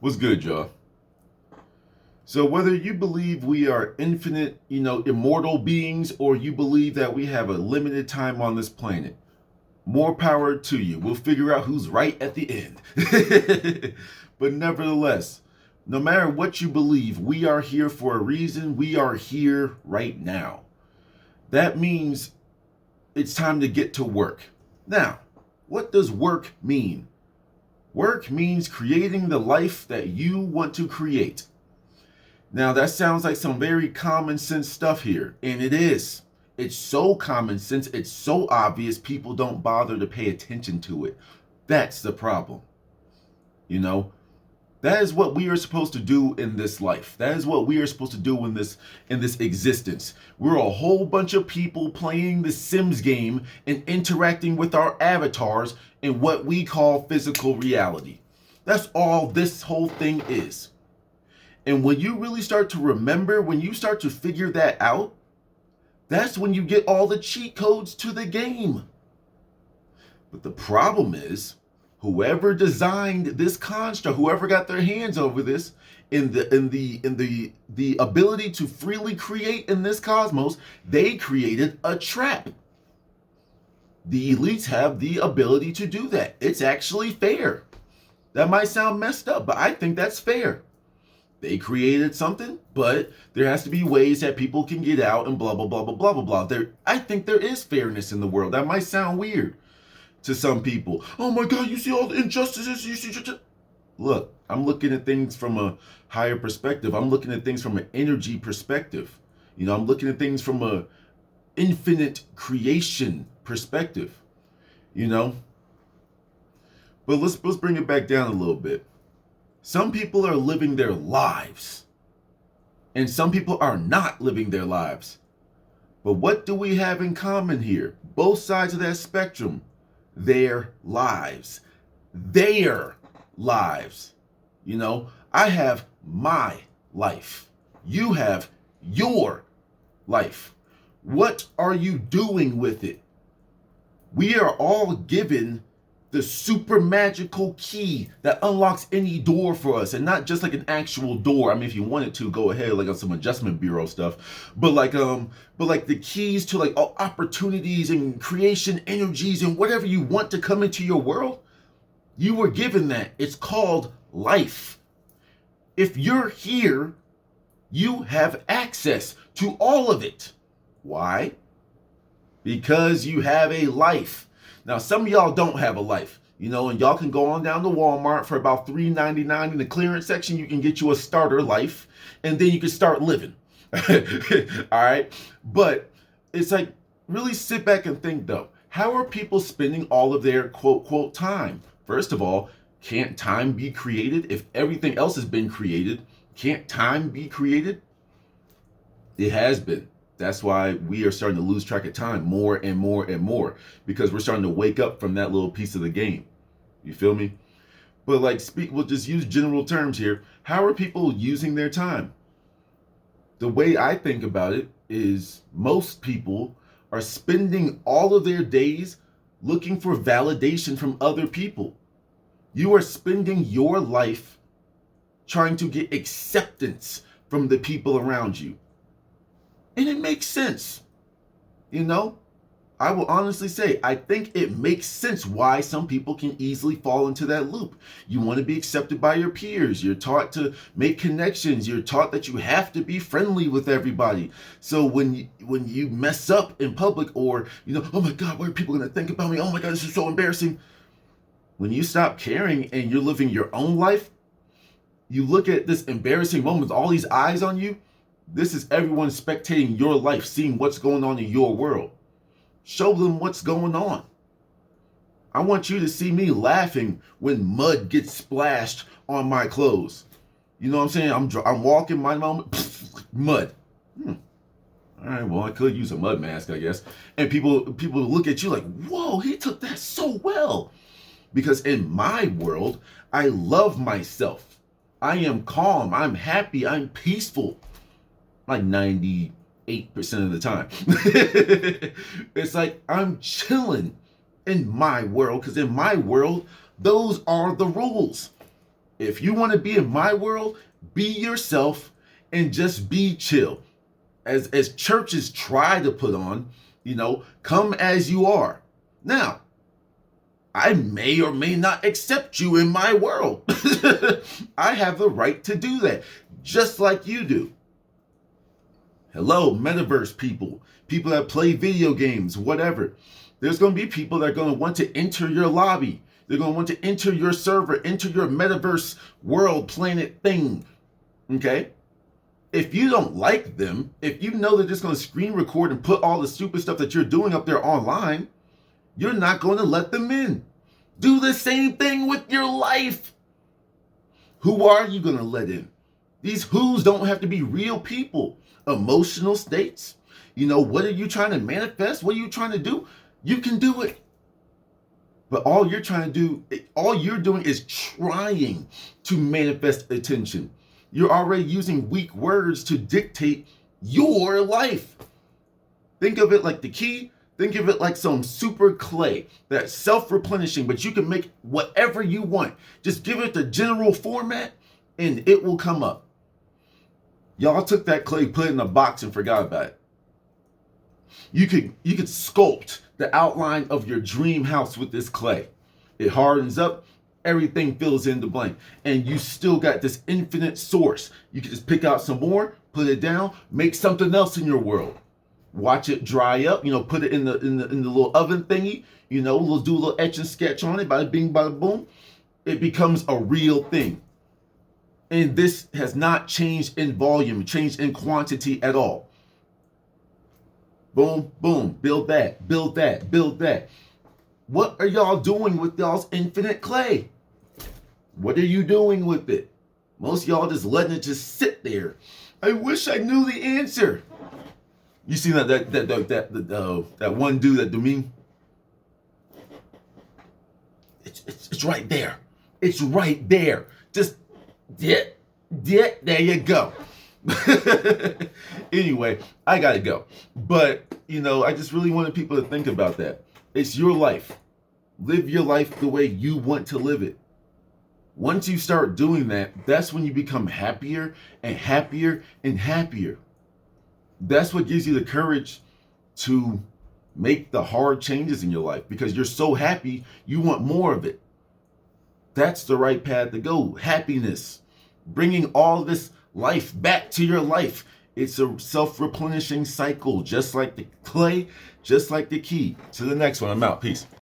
What's good, y'all? So whether you believe we are infinite, immortal beings, or you believe that we have a limited time on this planet, more power to you. We'll figure out who's right at the end. But nevertheless, no matter what you believe, we are here for a reason. We are here right now. That means it's time to get to work. Now, what does work mean? Work means creating the life that you want to create. Now, that sounds like some very common sense stuff here, and it is. It's so common sense, it's so obvious, people don't bother to pay attention to it. That's the problem. You know, that is what we are supposed to do in this life. That is what we are supposed to do in this existence. We're a whole bunch of people playing the Sims game and interacting with our avatars in what we call physical reality. That's all this whole thing is. And when you really start to remember, when you start to figure that out, that's when you get all the cheat codes to the game. But the problem is, whoever designed this construct, whoever got their hands over this, in the ability to freely create in this cosmos, they created a trap. The elites have the ability to do that. It's actually fair. That might sound messed up, but I think that's fair. They created something, but there has to be ways that people can get out and blah, blah, blah, blah, blah, blah, blah. I think there is fairness in the world. That might sound weird to some people. Oh my God, you see all the injustices? You see, look, I'm looking at things from a higher perspective. I'm looking at things from an energy perspective. I'm looking at things from a infinite creation perspective, But let's bring it back down a little bit. Some people are living their lives, and some people are not living their lives. But what do we have in common here? Both sides of that spectrum, their lives. Their lives. I have my life. You have your life. What are you doing with it? We are all given the super magical key that unlocks any door for us, and not just like an actual door. I mean, if you wanted to, go ahead, like on some adjustment bureau stuff, but like the keys to like all opportunities and creation energies and whatever you want to come into your world. You were given that. It's called life. If you're here, you have access to all of it. Why? Because you have a life. Now, some of y'all don't have a life, and y'all can go on down to Walmart for about $3.99 in the clearance section. You can get you a starter life, and then you can start living. All right? But it's like, really sit back and think, though. How are people spending all of their quote time? First of all, can't time be created? If everything else has been created, can't time be created? It has been. That's why we are starting to lose track of time more and more and more, because we're starting to wake up from that little piece of the game. You feel me? But we'll just use general terms here. How are people using their time? The way I think about it is most people are spending all of their days looking for validation from other people. You are spending your life trying to get acceptance from the people around you. And it makes sense. I will honestly say, I think it makes sense why some people can easily fall into that loop. You want to be accepted by your peers. You're taught to make connections. You're taught that you have to be friendly with everybody. So when you mess up in public, or, oh my God, what are people going to think about me? Oh my God, this is so embarrassing. When you stop caring and you're living your own life, you look at this embarrassing moment with all these eyes on you. This is everyone spectating your life, seeing what's going on in your world. Show them what's going on. I want you to see me laughing when mud gets splashed on my clothes. You know what I'm saying? I'm walking my moment, mud. All right, well, I could use a mud mask, I guess. And people look at you like, whoa, he took that so well. Because in my world, I love myself. I am calm. I'm happy. I'm peaceful. Like 98% of the time. It's like I'm chilling in my world, because in my world, those are the rules. If you want to be in my world, be yourself and just be chill. As churches try to put on, come as you are. Now, I may or may not accept you in my world. I have the right to do that, just like you do. Hello, metaverse people that play video games, whatever. There's going to be people that are going to want to enter your lobby. They're going to want to enter your server, enter your metaverse world, planet thing. Okay? If you don't like them, if you know they're just going to screen record and put all the stupid stuff that you're doing up there online, you're not going to let them in. Do the same thing with your life. Who are you going to let in? These who's don't have to be real people. Emotional states. What are you trying to manifest? What are you trying to do? You can do it. But all you're doing is trying to manifest attention. You're already using weak words to dictate your life. Think of it like the key. Think of it like some super clay that's self-replenishing, but you can make whatever you want. Just give it the general format and it will come up. Y'all took that clay, put it in a box and forgot about it. You could sculpt the outline of your dream house with this clay. It hardens up, everything fills in the blank, and you still got this infinite source. You can just pick out some more, put it down, make something else in your world. Watch it dry up, put it in the little oven thingy, do a little etch and sketch on it, bada bing, bada boom. It becomes a real thing. And this has not changed in volume, changed in quantity at all. Boom, boom, build that, build that, build that. What are y'all doing with y'all's infinite clay? What are you doing with it? Most of y'all just letting it just sit there. I wish I knew the answer. You see that one dude that Domingue? It's right there. It's right there. Just there you go. Anyway, I gotta go. But I just really wanted people to think about that. It's your life. Live your life the way you want to live it. Once you start doing that, that's when you become happier and happier and happier. That's what gives you the courage to make the hard changes in your life, because you're so happy, you want more of it. That's the right path to go. Happiness. Bringing all this life back to your life. It's a self-replenishing cycle, just like the clay, just like the key. To the next one. I'm out. Peace.